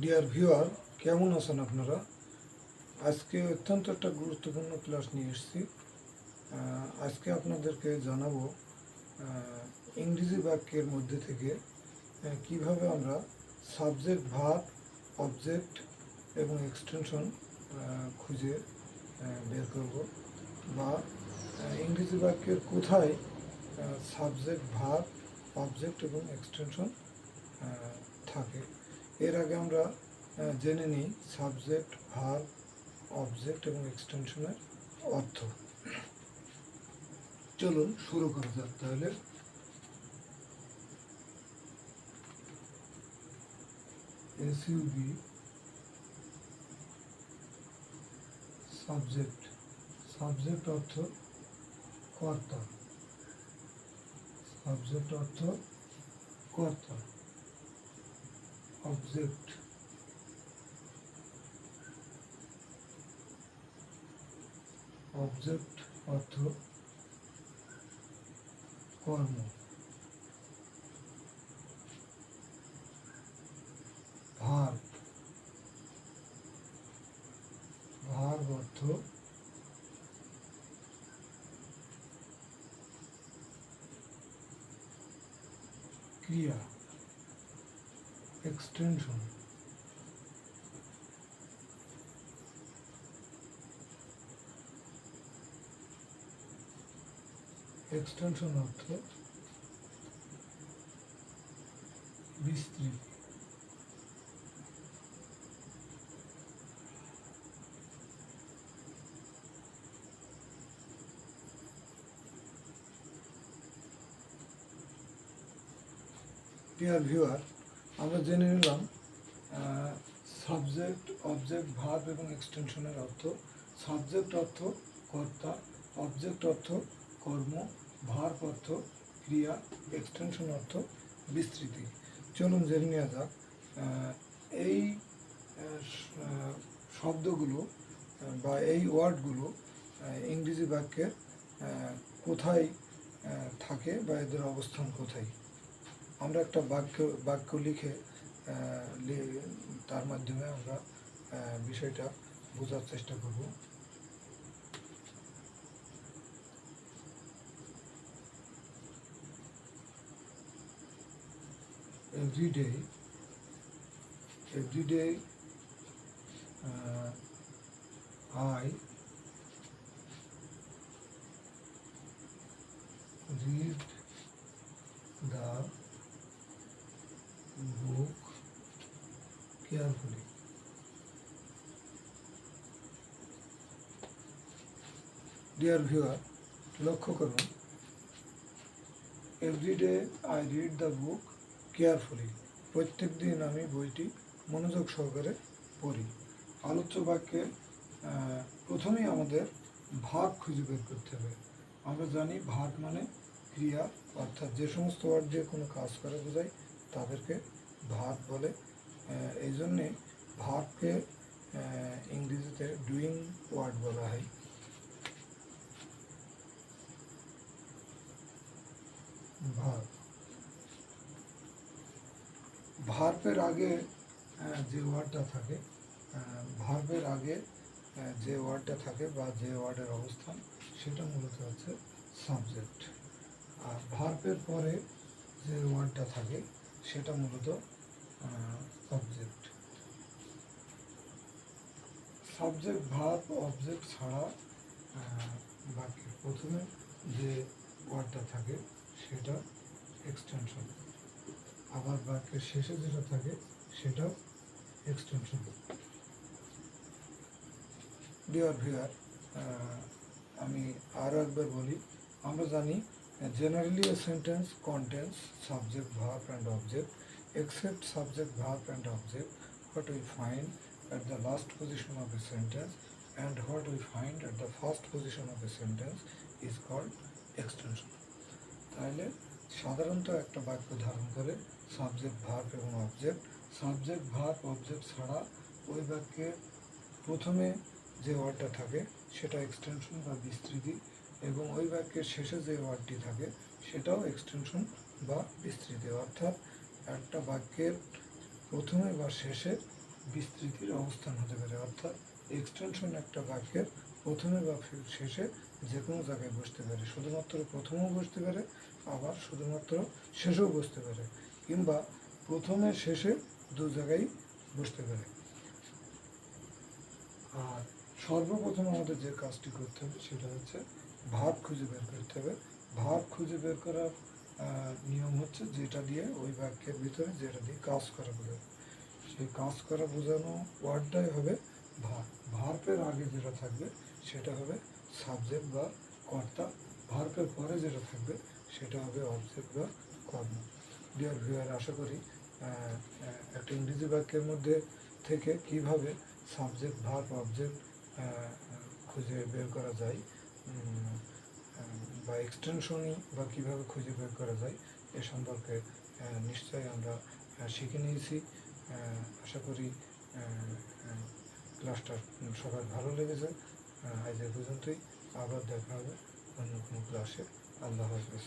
Dear viewer, কেমন আছেন আপনারা? আজকে অত্যন্ত একটা গুরুত্বপূর্ণ ক্লাস নিয়ে এসেছি। আজকে আপনাদেরকে জানাবো ইংরেজি বাক্যের মধ্যে থেকে কিভাবে আমরা সাবজেক্ট, ভার্ব, অবজেক্ট এবং এক্সটেনশন খুঁজে বের করব, বা ইংরেজি বাক্যের কোথায় সাবজেক্ট, ভার্ব, অবজেক্ট এবং এক্সটেনশন থাকে। এর আগে আমরা জেনে নিই সাবজেক্ট, ভার্ব, অবজেক্ট এবং এক্সটেনশনের অর্থ। চলুন শুরু করা যাক তাহলে। এসইউবি সাবজেক্ট, সাবজেক্ট অর্থ কর্তা, সাবজেক্ট অর্থ কর্তা। অবজেক্ট, অবজেক্ট অর্থ কর্ম। ভার্ব, ভার্ব অর্থ ক্রিয়া। এক্সটেনশন, এক্সটেনশন অর্থ বিস্তৃতি। ডিয়ার ভিউয়ার, আমরা জেনে নিলাম সাবজেক্ট, অবজেক্ট, ভার্ব এবং এক্সটেনশনের অর্থ। সাবজেক্ট অর্থ কর্তা, অবজেক্ট অর্থ কর্ম, ভার্ব অর্থ ক্রিয়া, এক্সটেনশন অর্থ বিস্তৃতি। চলুন জেনে নেওয়া যাক এই শব্দগুলো বা এই ওয়ার্ডগুলো ইংরেজি বাক্যের কোথায় থাকে বা এদের অবস্থান কোথায়। আমরা একটা বাক্য লিখে তার মাধ্যমে আমরা বিষয়টা বোঝার চেষ্টা করব। Everyday, everyday I read the book carefully. Dear viewer, লক্ষ্য করুন, everyday I read the book carefully. প্রত্যেক দিন আমি বইটি মনোযোগ সহকারে পড়ি। আলোচ্য বাক্যে প্রথমেই আমাদের ভার্ব খুঁজে বের করতে হবে। আমরা জানি ভার্ব মানে ক্রিয়া, অর্থাৎ যে সমস্ত ওয়ার্ড দিয়ে কোনো কাজ করে বোঝায় তাদেরকে ভার্ব বলে। এই জন্যে ভার্বকে ইংরেজিতে ডুইং ওয়ার্ড বলা হয়। ভার্ব, ভার্বের আগে যে ওয়ার্ডটা থাকে, ভার্বের আগে যে ওয়ার্ডটা থাকে বা যে ওয়ার্ডের অবস্থান, সেটা মূলত হচ্ছে সাবজেক্ট। আর ভার্বের পরে যে ওয়ার্ডটা থাকে সেটা মূলত অবজেক্ট। সাবজেক্ট, ভার্ব, অবজেক্ট ছাড়া বাক্যের প্রথমে যে ওয়ার্ডটা থাকে সেটা এক্সটেনশন, আবার বাক্যের শেষে যেটা থাকে সেটাও এক্সটেনশন। ডিয়ার ভিউয়ার, আমি আরও একবার বলি, আমরা জানি generally a sentence contains subject, verb and object except subject, verb and object. What we find at the last position of a sentence and what we find at the first position of a sentence is called extension. তাহলে সাধারণত একটা বাক্য ধারণ করে subject, verb এবং object. Subject, verb, object ছাড়া ওই বাক্যে প্রথমে যে ওয়ার্ডটা থাকে সেটা এক্সটেনশন বা বিস্তৃতি, এবং ওই বাক্যের শেষে যে ওয়ার্ডটি থাকে সেটাও এক্সটেনশন বা বিস্তৃতি। অর্থাৎ একটা বাক্যের প্রথমে বা শেষে বিস্তৃতির অবস্থান হতে পারে। অর্থাৎ এক্সটেনশন একটা বাক্যের প্রথমে বা শেষে যে কোনো জায়গায় বসতে পারে, শুধুমাত্র প্রথমেও বসতে পারে, আবার শুধুমাত্র শেষেও বসতে পারে, কিংবা প্রথমে শেষে দু জায়গায় বসতে পারে। আর সর্বপ্রথম আমাদের যে কাজটি করতে হবে সেটা হচ্ছে ভার্ব খুঁজে বের করতে হবে। ভার্ব খুঁজে বের করার নিয়ম হচ্ছে যেটা দিয়ে ওই বাক্যের ভিতরে যেটা দিয়ে কাজ করা বোঝাবে, সেই কাজ করা বোঝানো ওয়ার্ডটাই হবে ভার্ব। ভার্বের আগে যেটা থাকবে সেটা হবে সাবজেক্ট বা কর্তা, ভার্বের পরে যেটা থাকবে সেটা হবে অবজেক্ট বা কর্ম। ডিয়ার ভিউয়ার, আশা করি একটা ইংরেজি বাক্যের মধ্যে থেকে কিভাবে সাবজেক্ট ভার্ব অবজেক্ট খুঁজে বের করা যায়, বা এক্সটেনশনই বা কীভাবে খুঁজে বের করা যায় এ সম্পর্কে নিশ্চয়ই আমরা শিখে নিয়েছি। আশা করি ক্লাসটা সবার ভালো লেগেছে। আজ এ পর্যন্তই, আবার দেখা হবে অন্য কোনো ক্লাসে। আল্লাহ হাফেজ।